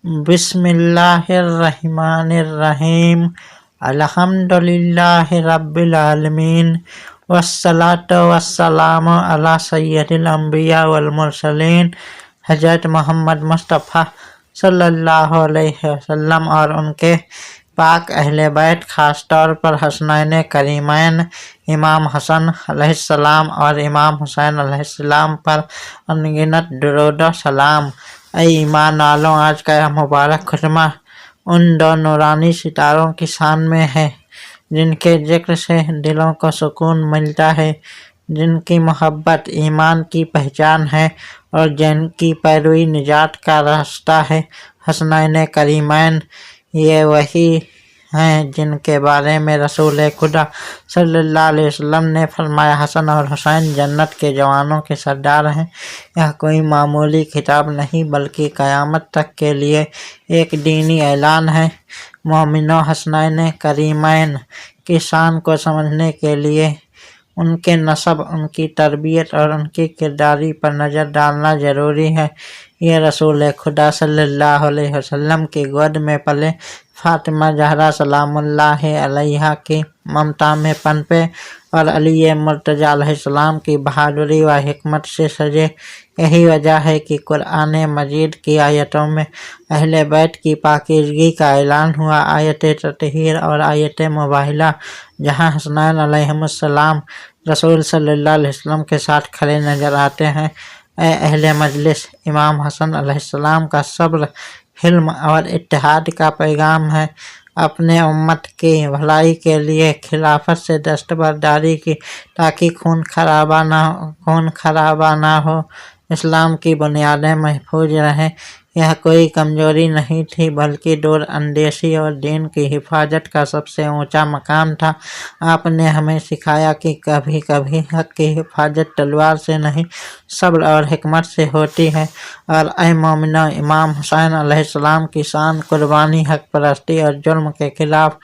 बिस्मिल्लाहिर्रहमानिर्रहीम। अल्हम्दुलिल्लाहि रब्बिल आलमीन वस्सलातु वस्सलामु अला सय्यदिल अंबिया वल मुरसलीन हज़रत मोहम्मद मुस्तफ़ा सल्लल्लाहु अलैहि वसल्लम और उनके पाक अहले बैत, ख़ास तौर पर हसनैन करीमैन इमाम हसन अलैहिस्सलाम और इमाम हुसैन अलैहिस्सलाम पर अनगिनत दुरूद व सलाम। ऐ ईमान वालों, आज का यह मुबारक खुतबा उन दो नूरानी सितारों की शान में है जिनके जिक्र से दिलों को सुकून मिलता है, जिनकी मोहब्बत ईमान की पहचान है और जिनकी पैरवी निजात का रास्ता है। हसनैन करीमैन ये वही हैं जिनके बारे में रसूल खुदा सल्लल्लाहु अलैहि वसल्लम ने फरमाया, हसन और हुसैन जन्नत के जवानों के सरदार हैं। यह कोई मामूली किताब नहीं बल्कि क़यामत तक के लिए एक दीनी ऐलान है। मोमिनों, हसनैन करीमैन की शान को समझने के लिए उनके नसब, उनकी तरबियत और उनकी किरदारी पर नज़र डालना ज़रूरी है। ये रसूल खुदा सल्लल्लाहु अलैहि वसल्लम की गोद में पले फ़ातिमा ज़हरा सलामुल्लाहि अलैहा की ममता में पनपे और अली मुर्तज़ा अलैहिस्सलाम की बहादुरी व हिकमत से सजे। यही वजह है कि कुरान मजीद की आयतों में अहले बैत की पाकीज़गी का ऐलान हुआ। आयत ततहीर और आयत मुबाहिला जहाँ हसनैन अलैहिमुस्सलाम रसूल सल्लल्लाहु अलैहि वसल्लम के साथ खड़े नज़र आते हैं। ऐ अहले मजलिस, इमाम हसन अलैहिस्सलाम का सब्र, हिल्म और इत्तेहाद का पैगाम है। अपने उम्मत की भलाई के लिए खिलाफत से दस्तबरदारी की ताकि खून खराबा ना हो, इस्लाम की बुनियादें महफूज रहें। यह कोई कमजोरी नहीं थी बल्कि दूर अंदेशी और दीन की हिफाजत का सबसे ऊंचा मकाम था। आपने हमें सिखाया कि कभी कभी हक की हिफाजत तलवार से नहीं, सब्र और हिकमत से होती है। और ऐ मोमिनो, इमाम हुसैन अलैहिस्सलाम की शान कुर्बानी, हक परस्ती और जुल्म के खिलाफ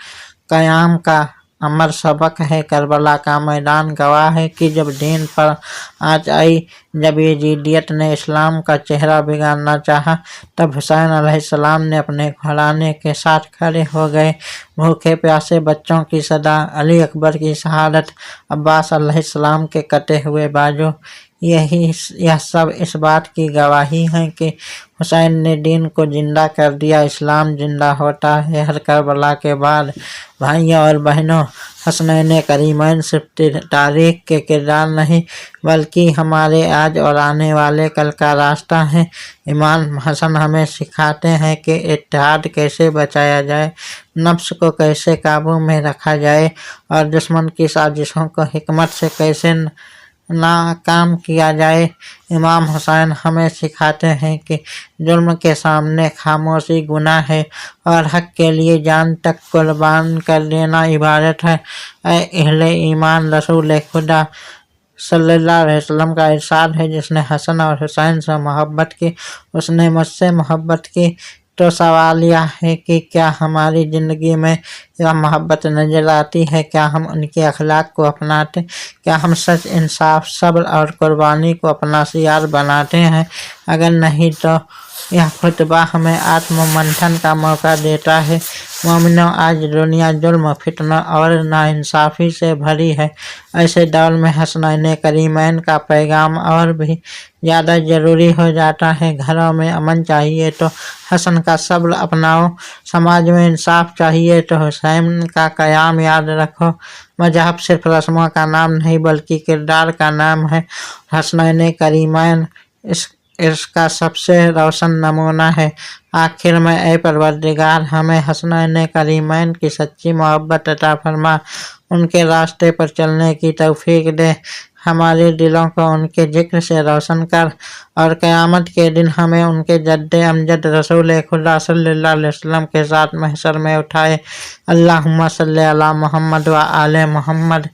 क़याम का अमर सबक है। करबला का मैदान गवाह है कि जब दीन पर आँच आई, जब यजीदियत ने इस्लाम का चेहरा बिगाड़ना चाहा, तब हुसैन अलैहिस्सलाम ने अपने घराने के साथ खड़े हो गए। भूखे प्यासे बच्चों की सदा, अली अकबर की शहादत, अब्बास अलैहिस्सलाम के कटे हुए बाजू, यह सब इस बात की गवाही है कि हुसैन ने दीन को जिंदा कर दिया। इस्लाम जिंदा होता है हर करबला के बाद। भाइयों और बहनों, हसनैन करीमैन सिर्फ तारीख के किरदार नहीं बल्कि हमारे आज और आने वाले कल का रास्ता है। इमाम हसन हमें सिखाते हैं कि इत्तेहाद कैसे बचाया जाए, नफ्स को कैसे काबू में रखा जाए और दुश्मन की साजिशों को हिकमत से कैसे नाकाम किया जाए। इमाम हुसैन हमें सिखाते हैं कि जुल्म के सामने खामोशी गुनाह है और हक के लिए जान तक कुर्बान कर देना इबादत है। ऐ अहले ईमान, रसूल खुदा सल्लल्लाहु अलैहि वसल्लम का इरशाद है, जिसने हसन और हुसैन से मोहब्बत की उसने मुझसे मोहब्बत की। तो सवाल यह है कि क्या हमारी ज़िंदगी में यह मोहब्बत नज़र आती है? क्या हम उनके अखलाक को अपनाते? क्या हम सच, इंसाफ, सब्र और कुर्बानी को अपना शियार बनाते हैं? अगर नहीं तो यह खुतबा हमें आत्ममंथन का मौका देता है। मोमिनों, आज दुनिया जुल्म, फितना और नाइंसाफ़ी से भरी है। ऐसे दौर में हसनैन करीमैन का पैगाम और भी ज़्यादा ज़रूरी हो जाता है। घरों में अमन चाहिए तो हसन का सब्र अपनाओ, समाज में इंसाफ चाहिए तो हुसैन का क़याम याद रखो। मजहब सिर्फ रस्मों का नाम नहीं बल्कि किरदार का नाम है। हसनैन करीमैन इसका सबसे रोशन नमूना है। आखिर में ऐ परवरदिगार, हमें हसनैन करीमैन की सच्ची मोहब्बत अता फरमा, उनके रास्ते पर चलने की तौफीक दे, हमारे दिलों को उनके जिक्र से रोशन कर और क़यामत के दिन हमें उनके जद्दे अमजद रसूल खुदा सल्लल्लाहु अलैहि वसल्लम के साथ महशर में उठाए। अल्लाहुम्मा सल्ली अला मुहम्मद व आले मुहम्मद।